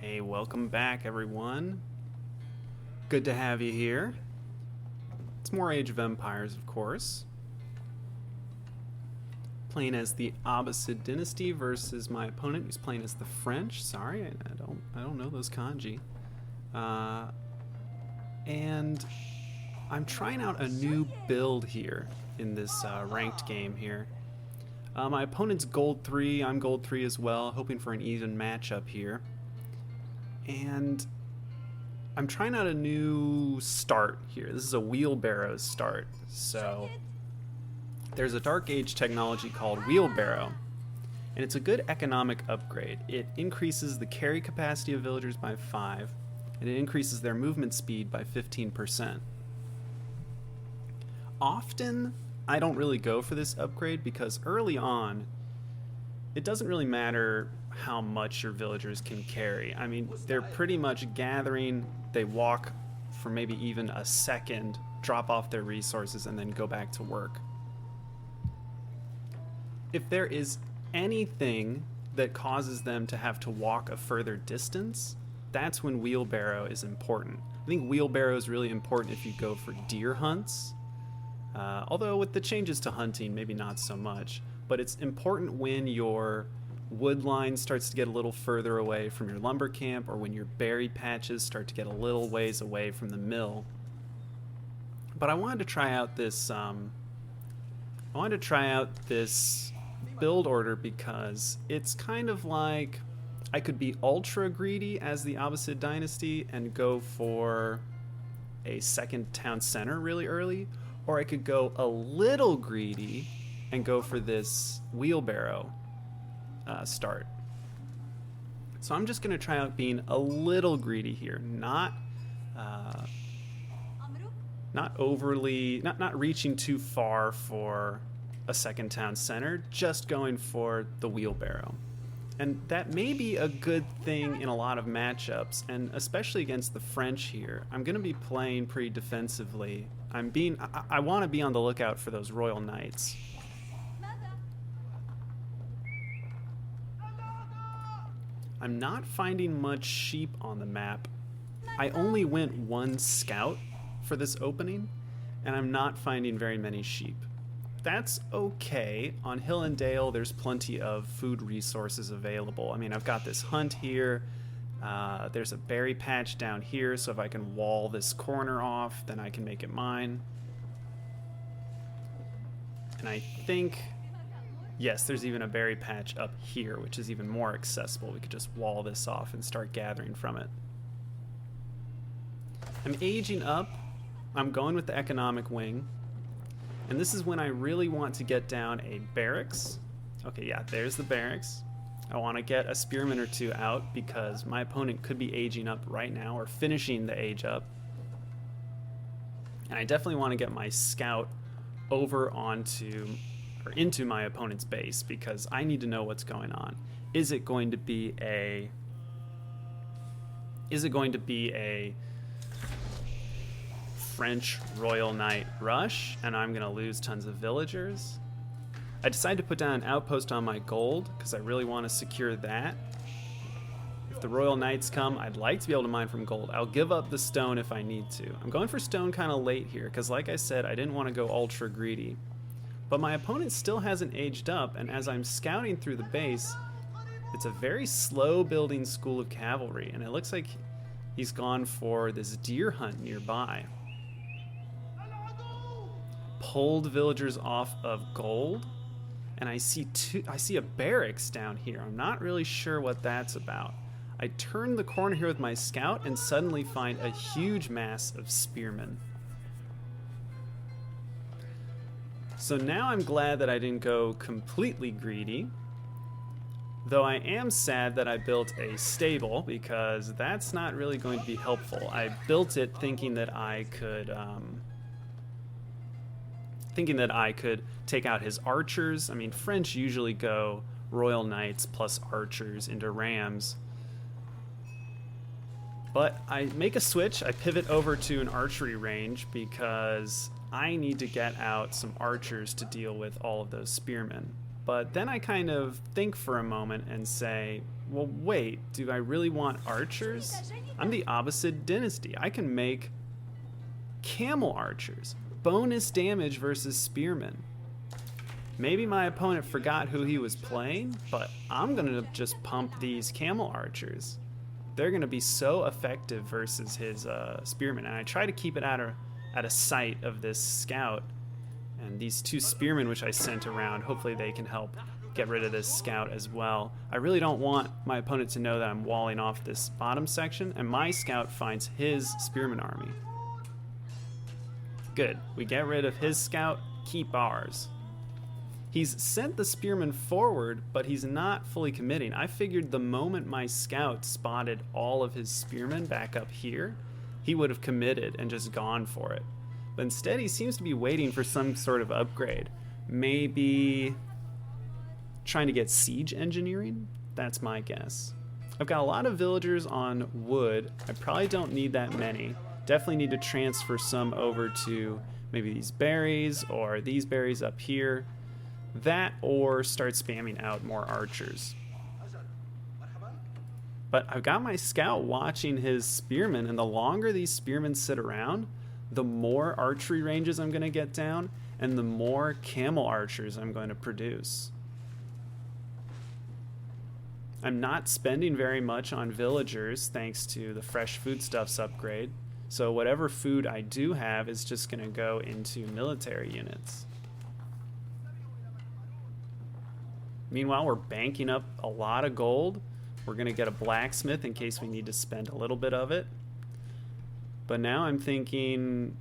Hey, welcome back, everyone. Good to have you here. It's more Age of Empires, of course. Playing as the Abbasid dynasty versus my opponent, who's playing as the French. Sorry, I don't know those kanji. And I'm trying out a new build here in this ranked game here. My opponent's gold 3, I'm gold 3 as well, hoping for an even matchup here. And I'm trying out a new start here. This is a wheelbarrow start. So there's a Dark Age technology called wheelbarrow, and it's a good economic upgrade. It increases the carry capacity of villagers by 5, and it increases their movement speed by 15%. Often, I don't really go for this upgrade because early on, it doesn't really matter how much your villagers can carry. I mean, they're pretty much gathering, they walk for maybe even a second, drop off their resources, and then go back to work. If there is anything that causes them to have to walk a further distance, that's when wheelbarrow is important. I think wheelbarrow is really important if you go for deer hunts, although with the changes to hunting, maybe not so much. But it's important when your wood line starts to get a little further away from your lumber camp, or when your berry patches start to get a little ways away from the mill. But I wanted to try out this build order because it's kind of like I could be ultra greedy as the Abbasid dynasty and go for a second town center really early, or I could go a little greedy and go for this wheelbarrow start. So I'm just going to try out being a little greedy here, not overly, not reaching too far for a second town center, just going for the wheelbarrow. And that may be a good thing in a lot of matchups, and especially against the French here. I'm going to be playing pretty defensively. I want to be on the lookout for those Royal Knights. I'm not finding much sheep on the map. I only went one scout for this opening, and I'm not finding very many sheep. That's okay. On Hill and Dale, there's plenty of food resources available. I mean, I've got this hunt here. There's a berry patch down here, so if I can wall this corner off, then I can make it mine. And I think, yes, there's even a berry patch up here, which is even more accessible. We could just wall this off and start gathering from it. I'm aging up. I'm going with the economic wing. And this is when I really want to get down a barracks. Okay, yeah, there's the barracks. I want to get a spearman or two out because my opponent could be aging up right now or finishing the age up. And I definitely want to get my scout over into my opponent's base because I need to know what's going on. Is it going to be a French Royal Knight rush and I'm going to lose tons of villagers? I decided to put down an outpost on my gold because I really want to secure that. If the Royal Knights come, I'd like to be able to mine from gold. I'll give up the stone if I need to. I'm going for stone kind of late here because, like I said, I didn't want to go ultra greedy. But my opponent still hasn't aged up, and as I'm scouting through the base, it's a very slow building school of cavalry, and it looks like he's gone for this deer hunt nearby. Pulled villagers off of gold, and I see a barracks down here. I'm not really sure what that's about. I turn the corner here with my scout and suddenly find a huge mass of spearmen. So now I'm glad that I didn't go completely greedy, though I am sad that I built a stable because that's not really going to be helpful. I built it thinking that I could take out his archers. I mean, French usually go Royal Knights plus archers into rams. But I make a switch. I pivot over to an archery range because I need to get out some archers to deal with all of those spearmen. But then I kind of think for a moment and say, Well, wait, do I really want archers? I'm the Abbasid dynasty. I can make camel archers. Bonus damage versus spearmen. Maybe my opponent forgot who he was playing, but I'm gonna just pump these camel archers. They're gonna be so effective versus his spearmen, and I try to keep it out of sight of this scout. And these 2 spearmen which I sent around, hopefully they can help get rid of this scout as well. I really don't want my opponent to know that I'm walling off this bottom section, and my scout finds his spearman army. Good, we get rid of his scout, keep ours. He's sent the spearman forward, but he's not fully committing. I figured the moment my scout spotted all of his spearmen back up here, he would have committed and just gone for it. But instead he seems to be waiting for some sort of upgrade. Maybe trying to get siege engineering? That's my guess. I've got a lot of villagers on wood. I probably don't need that many. Definitely need to transfer some over to maybe these berries or these berries up here. That or start spamming out more archers. But I've got my scout watching his spearmen, and the longer these spearmen sit around, the more archery ranges I'm going to get down, and the more camel archers I'm going to produce. I'm not spending very much on villagers thanks to the fresh foodstuffs upgrade, so whatever food I do have is just going to go into military units. Meanwhile, we're banking up a lot of gold. We're going to get a blacksmith in case we need to spend a little bit of it. But now I'm thinking,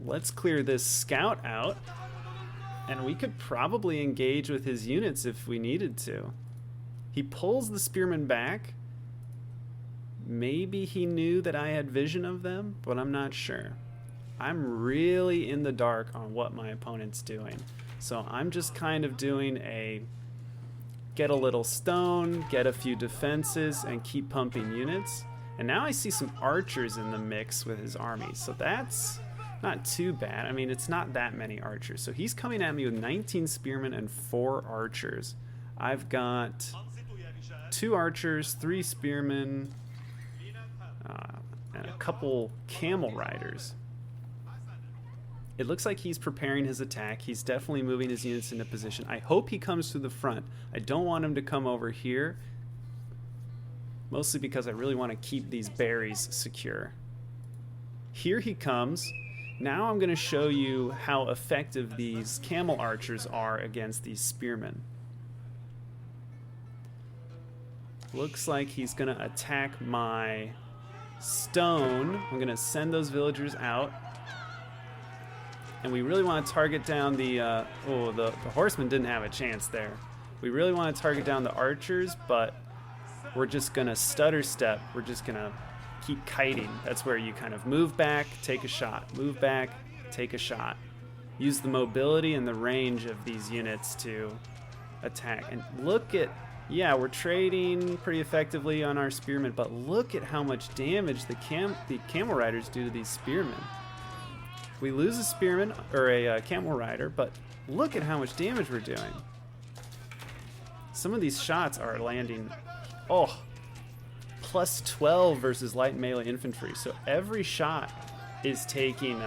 let's clear this scout out, and we could probably engage with his units if we needed to. He pulls the spearmen back. Maybe he knew that I had vision of them, but I'm not sure. I'm really in the dark on what my opponent's doing. So I'm just kind of doing a get a little stone, get a few defenses, and keep pumping units. And now I see some archers in the mix with his army, so that's not too bad. I mean, it's not that many archers. So he's coming at me with 19 spearmen and 4 archers. I've got 2 archers, 3 spearmen, and a couple camel riders. It looks like he's preparing his attack. He's definitely moving his units into position. I hope he comes to the front. I don't want him to come over here, mostly because I really want to keep these berries secure. Here he comes. Now I'm going to show you how effective these camel archers are against these spearmen. Looks like he's going to attack my stone. I'm going to send those villagers out. And we really want to target down the horsemen didn't have a chance there. We really want to target down the archers, but we're just going to stutter step. We're just going to keep kiting. That's where you kind of move back, take a shot, move back, take a shot. Use the mobility and the range of these units to attack. And look at, yeah, we're trading pretty effectively on our spearmen, but look at how much damage the camel riders do to these spearmen. We lose a spearman or a camel rider, but look at how much damage we're doing. Some of these shots are landing, oh, plus 12 versus light melee infantry. So every shot is taking,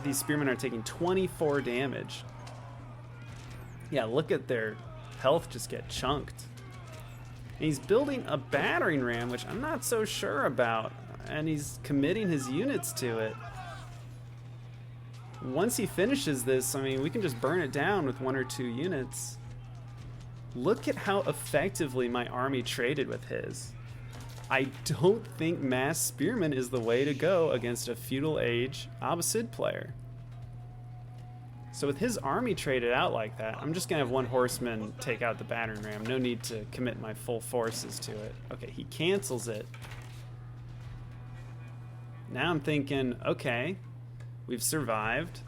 these spearmen are taking 24 damage. Yeah, look at their health just get chunked. And he's building a battering ram, which I'm not so sure about, and he's committing his units to it. Once he finishes this, I mean, we can just burn it down with 1 or 2 units. Look at how effectively my army traded with his. I don't think mass spearmen is the way to go against a feudal age Abbasid player. So with his army traded out like that, I'm just gonna have 1 horseman take out the battering ram. No need to commit my full forces to it. Okay, he cancels it. Now I'm thinking, okay, we've survived.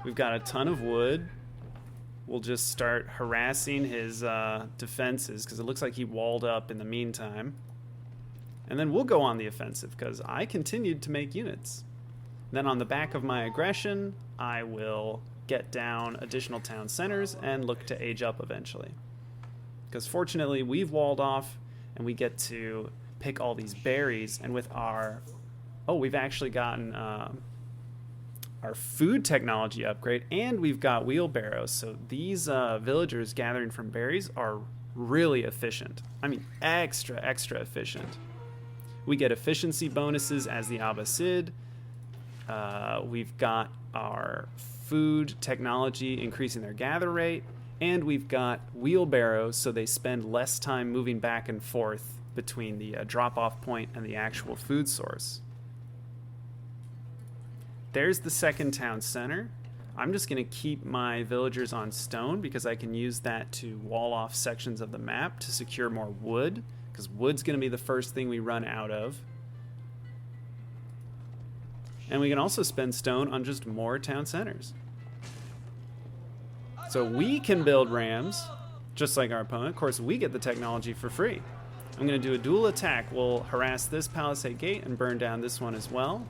We've got a ton of wood. We'll just start harassing his defenses because it looks like he walled up in the meantime. And then we'll go on the offensive because I continued to make units. Then on the back of my aggression, I will get down additional town centers and look to age up eventually. Because fortunately, we've walled off and we get to pick all these berries. And with our, oh, we've actually gotten our food technology upgrade, and we've got wheelbarrows. So these villagers gathering from berries are really efficient. I mean, extra efficient. We get efficiency bonuses as the Abbasid. We've got our food technology increasing their gather rate, and we've got wheelbarrows, so they spend less time moving back and forth between the drop-off point and the actual food source. There's the second town center. I'm just going to keep my villagers on stone because I can use that to wall off sections of the map to secure more wood, because wood's going to be the first thing we run out of. And we can also spend stone on just more town centers. So we can build rams, just like our opponent. Of course, we get the technology for free. I'm going to do a dual attack. We'll harass this palisade gate and burn down this one as well.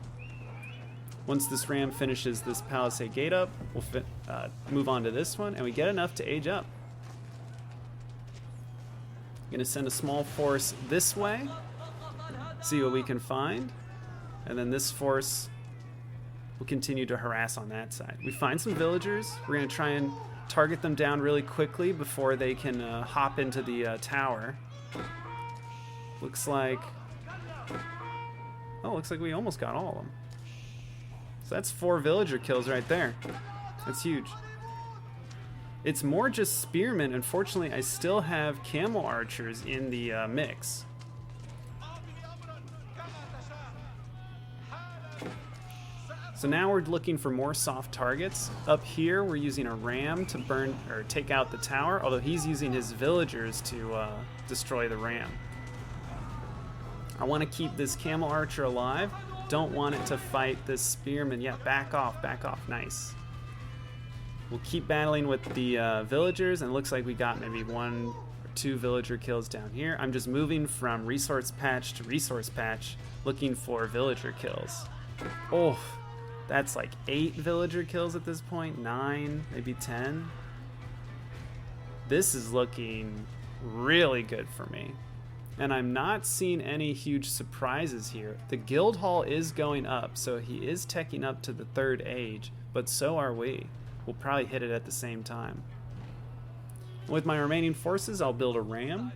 Once this ram finishes this palisade gate up, we'll move on to this one, and we get enough to age up. I'm going to send a small force this way, see what we can find, and then this force will continue to harass on that side. We find some villagers. We're going to try and target them down really quickly before they can hop into the tower. Looks like we almost got all of them. So that's 4 villager kills right there. That's huge. It's more just spearmen. Unfortunately, I still have camel archers in the mix. So now we're looking for more soft targets. Up here, we're using a ram to burn or take out the tower, although he's using his villagers to destroy the ram. I want to keep this camel archer alive. Don't want it to fight this spearman. Yeah, back off, nice. We'll keep battling with the villagers, and it looks like we got maybe 1 or 2 villager kills down here. I'm just moving from resource patch to resource patch, looking for villager kills. Oh, that's like 8 villager kills at this point, 9, maybe 10. This is looking really good for me. And I'm not seeing any huge surprises here. The guild hall is going up, so he is teching up to the 3rd age, but so are we. We'll probably hit it at the same time. With my remaining forces, I'll build a ram.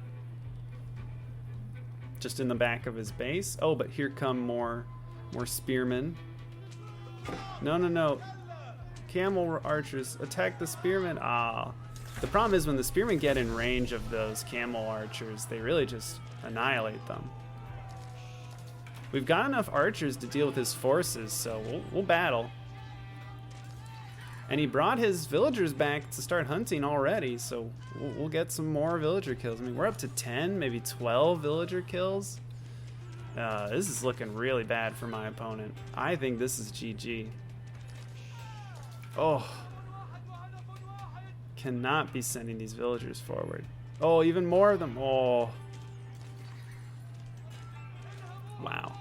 Just in the back of his base. Oh, but here come more spearmen. No. Camel archers, attack the spearmen. Ah. The problem is when the spearmen get in range of those camel archers, they really just annihilate them. We've got enough archers to deal with his forces, so we'll battle. And he brought his villagers back to start hunting already, so we'll get some more villager kills. I mean, we're up to 10, maybe 12 villager kills. This is looking really bad for my opponent. I think this is GG. Oh. Cannot be sending these villagers forward. Oh, even more of them. Oh. Wow.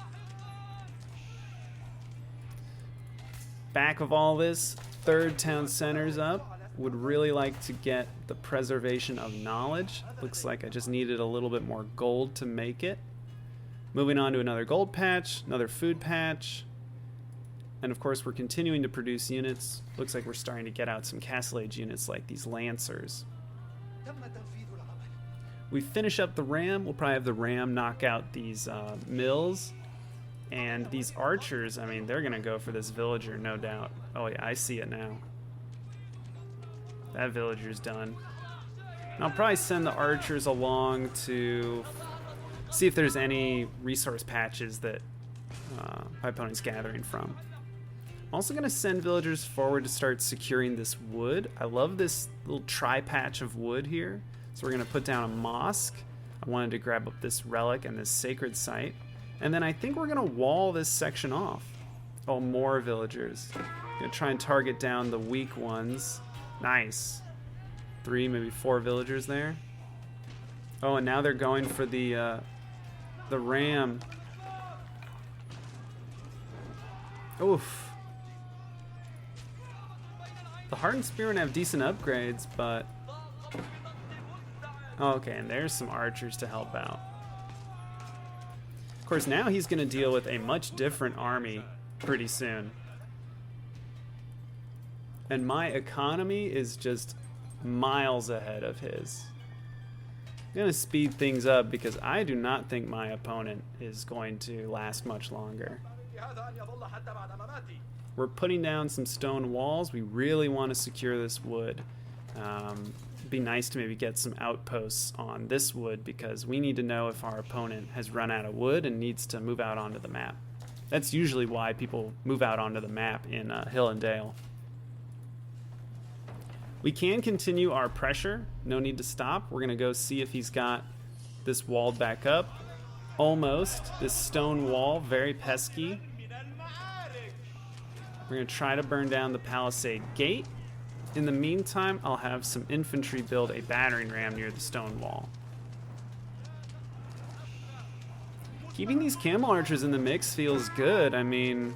Back of all this, 3rd town center's up. Would really like to get the preservation of knowledge. Looks like I just needed a little bit more gold to make it. Moving on to another gold patch, another food patch. And of course, we're continuing to produce units. Looks like we're starting to get out some Castle Age units like these Lancers. We finish up the ram. We'll probably have the ram knock out these mills. And these archers, I mean, they're going to go for this villager, no doubt. Oh, yeah, I see it now. That villager's done. And I'll probably send the archers along to see if there's any resource patches that my opponent's gathering from. I'm also going to send villagers forward to start securing this wood. I love this little tri-patch of wood here. So we're going to put down a mosque. I wanted to grab up this relic and this sacred site. And then I think we're going to wall this section off. Oh, more villagers. Going to try and target down the weak ones. Nice. 3, maybe 4 villagers there. Oh, and now they're going for the ram. Oof. The hardened spearmen have decent upgrades, but... Oh, okay, and there's some archers to help out. course, now he's going to deal with a much different army pretty soon. And my economy is just miles ahead of his. I'm going to speed things up because I do not think my opponent is going to last much longer. We're putting down some stone walls. We really want to secure this wood. It'd be nice to maybe get some outposts on this wood because we need to know if our opponent has run out of wood and needs to move out onto the map. That's usually why people move out onto the map in Hill and Dale. We can continue our pressure. No need to stop. We're going to go see if he's got this walled back up. Almost. This stone wall, very pesky. We're going to try to burn down the palisade gate. In the meantime, I'll have some infantry build a battering ram near the stone wall. Keeping these camel archers in the mix feels good. I mean,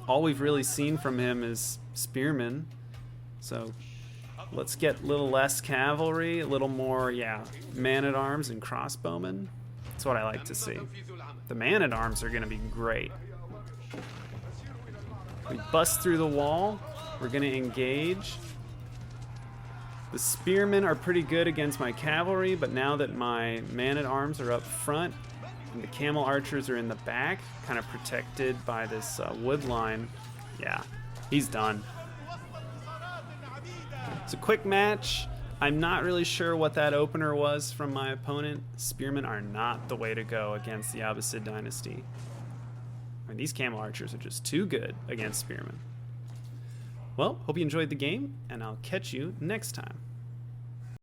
all we've really seen from him is spearmen. So let's get a little less cavalry, a little more, yeah, man-at-arms and crossbowmen. That's what I like to see. The man-at-arms are going to be great. We bust through the wall. We're going to engage. The spearmen are pretty good against my cavalry, but now that my man-at-arms are up front and the camel archers are in the back, kind of protected by this wood line, yeah, he's done. It's a quick match. I'm not really sure what that opener was from my opponent. Spearmen are not the way to go against the Abbasid dynasty. I mean, these camel archers are just too good against spearmen. Well, hope you enjoyed the game, and I'll catch you next time.